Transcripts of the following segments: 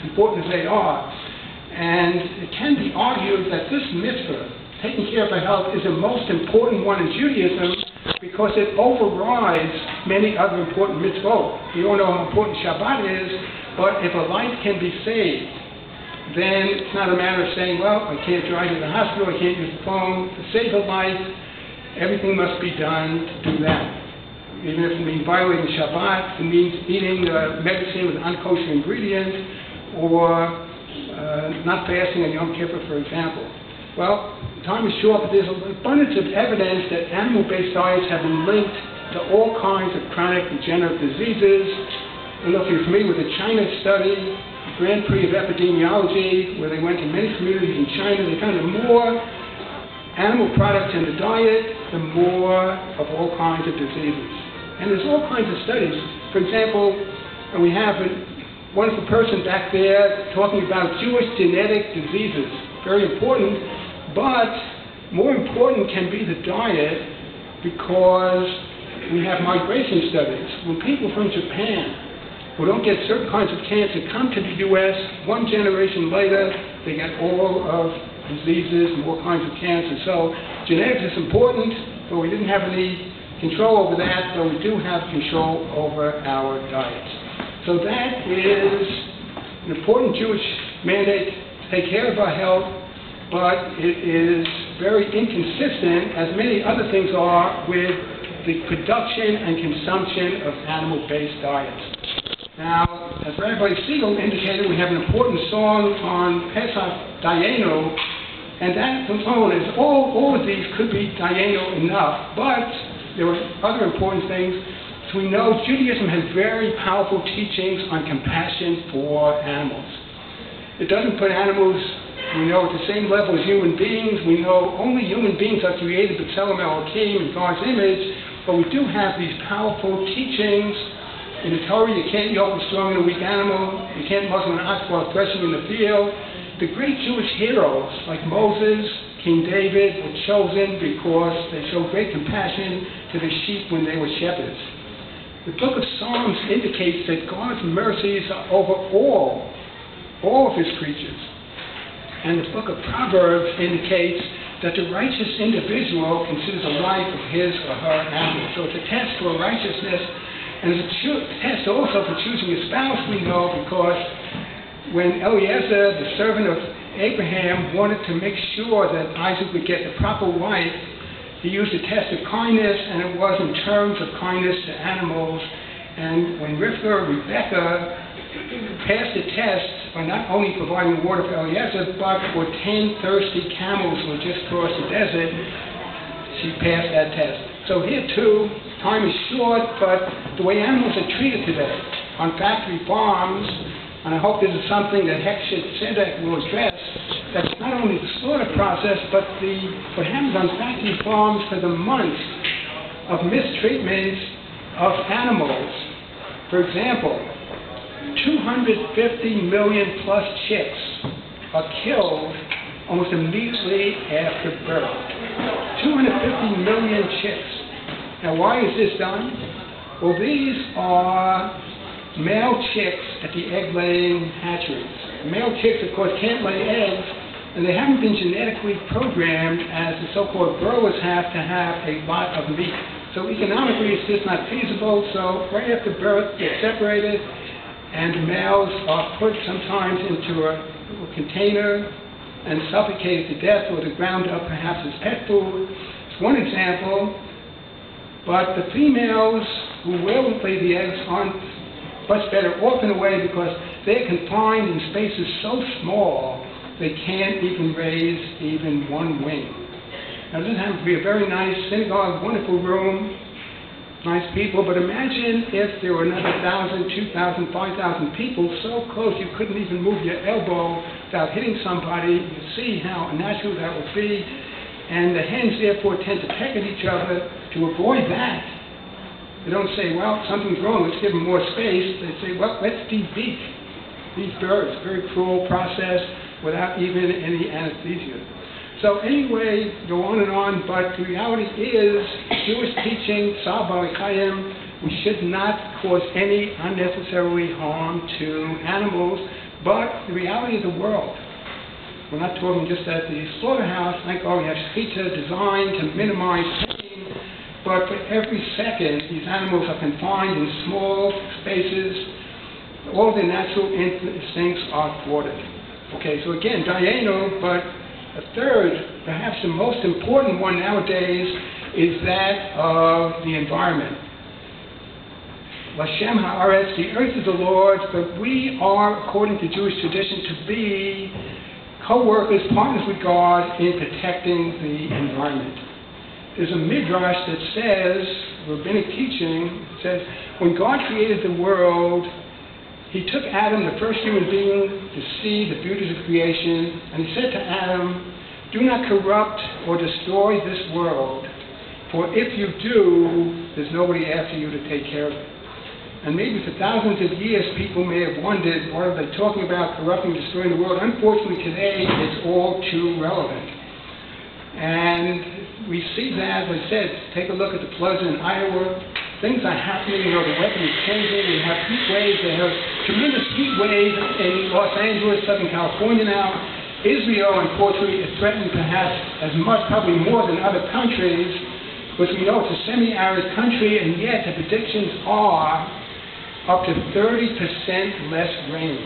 important as they are. And it can be argued that this mitzvah, taking care of our health, is the most important one in Judaism because it overrides many other important mitzvot. We all know how important Shabbat is, but if a life can be saved, then it's not a matter of saying, well, I can't drive to the hospital, I can't use the phone. To save a life, everything must be done to do that. Even if it means violating Shabbat, it means eating medicine with unkosher ingredients, or not fasting on Yom Kippur, for example. Well, time is short, but there's an abundance of evidence that animal-based diets have been linked to all kinds of chronic degenerative diseases. I don't know if you're familiar with the China study, Grand Prix of Epidemiology, where they went to many communities in China. They found the more animal products in the diet, the more of all kinds of diseases. And there's all kinds of studies. For example, we have a wonderful person back there talking about Jewish genetic diseases. Very important, but more important can be the diet, because we have migration studies. When people from Japan who don't get certain kinds of cancer come to the U.S., one generation later, they get all of diseases and all kinds of cancer. So genetics is important, but we didn't have any control over that, but we do have control over our diets. So that is an important Jewish mandate to take care of our health, but it is very inconsistent, as many other things are, with the production and consumption of animal-based diets. Now, as Rabbi Siegel indicated, we have an important song on Pesach, Dayenu, and that component is all of these could be Dayenu enough, but there were other important things. So we know Judaism has very powerful teachings on compassion for animals. It doesn't put animals, we know, at the same level as human beings. We know only human beings are created b'tselem Elokim, in God's image, but we do have these powerful teachings. In the Torah, you can't yoke a strong and a weak animal. You can't muzzle an ox while threshing in the field. The great Jewish heroes, like Moses, King David, were chosen because they showed great compassion to the sheep when they were shepherds. The book of Psalms indicates that God's mercies are over all of his creatures. And the book of Proverbs indicates that the righteous individual considers the life of his or her animal. So it's a test for righteousness. And it's a test also for choosing a spouse, we know, because when Eliezer, the servant of Abraham, wanted to make sure that Isaac would get the proper wife, he used a test of kindness, and it was in terms of kindness to animals. And when Rebecca passed the test by not only providing water for Eliezer, but for 10 thirsty camels who had just crossed the desert, she passed that test. So here too, time is short, but the way animals are treated today on factory farms, and I hope this is something that Hechshet Tzedek will address, that's not only the slaughter process, but what happens on factory farms for the months of mistreatment of animals. For example, 250 million plus chicks are killed almost immediately after birth. 250 million chicks. Now, why is this done? Well, these are male chicks at the egg-laying hatcheries. Male chicks, of course, can't lay eggs, and they haven't been genetically programmed as the so-called growers have to have a lot of meat. So economically, it's just not feasible. So right after birth, they're separated, and males are put sometimes into a little container and suffocated to death, or they're ground up perhaps as pet food. It's one example. But the females who will lay the eggs aren't much better off in a way, because they're confined in spaces so small they can't even raise even one wing. Now, this happens to be a very nice synagogue, wonderful room, nice people, but imagine if there were another 1,000, 2,000, 5,000 people so close you couldn't even move your elbow without hitting somebody. You see how unnatural that would be. And the hens, therefore, tend to peck at each other. To avoid that, they don't say, well, something's wrong, let's give them more space. They say, well, let's de-beak these birds. Very cruel process without even any anesthesia. So anyway, go on and on, but the reality is, Jewish teaching, Tzar B'Chaim, we should not cause any unnecessary harm to animals. But the reality of the world, we're not talking just at the slaughterhouse, thank God we have shechita designed to minimize pain, but for every second, these animals are confined in small spaces. All their natural instincts are thwarted. Okay, so again, Dayenu, but a third, perhaps the most important one nowadays, is that of the environment. Lashem ha'aretz, the earth is the Lord's, but we are, according to Jewish tradition, to be co-workers, partners with God in protecting the environment. There's a midrash that says, rabbinic teaching, says, when God created the world, He took Adam, the first human being, to see the beauties of creation, and He said to Adam, do not corrupt or destroy this world, for if you do, there's nobody after you to take care of it. And maybe for thousands of years, people may have wondered, what are they talking about, corrupting, destroying the world? Unfortunately, today, it's all too relevant. And we see that, as I said, take a look at the floods in Iowa. Things are happening, the weather is changing, we have heat waves, they have tremendous heat waves in Los Angeles, Southern California now. Israel, unfortunately, is threatened perhaps as much, probably more than other countries, because we know it's a semi-arid country, and yet the predictions are up to 30% less rain.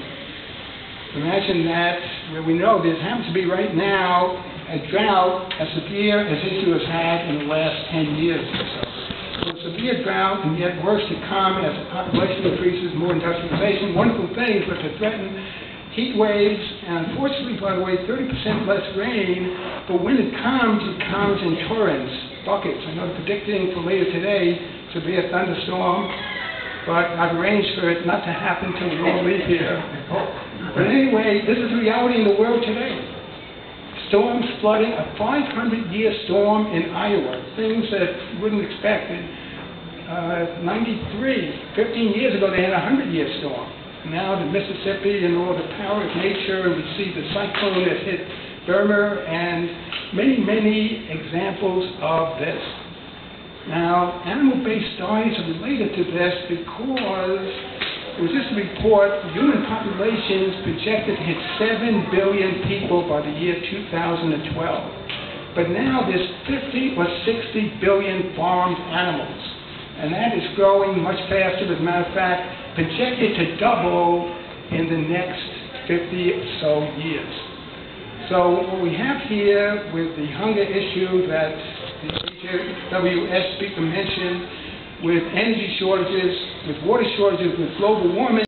Imagine that, where we know there happens to be right now a drought as severe as Israel has had in the last 10 years or so. So severe drought, and yet worse to come as the population increases, more industrialization, wonderful things, but to threaten heat waves, and unfortunately, by the way, 30% less rain, but when it comes in torrents, buckets. I know they're predicting for later today to be a thunderstorm, but I've arranged for it not to happen till we all leave here. But anyway, this is reality in the world today. Storms, flooding, a 500-year storm in Iowa, things that you wouldn't expect. In 93, 15 years ago, they had a 100-year storm. Now the Mississippi and all the power of nature, and we see the cyclone that hit Burma, and many, many examples of this. Now, animal-based studies are related to this because there was just a report, human populations projected to hit 7 billion people by the year 2012. But now there's 50 or 60 billion farmed animals. And that is growing much faster. As a matter of fact, projected to double in the next 50 or so years. So what we have here with the hunger issue that the HWS speaker mentioned, with energy shortages, with water shortages, with global warming,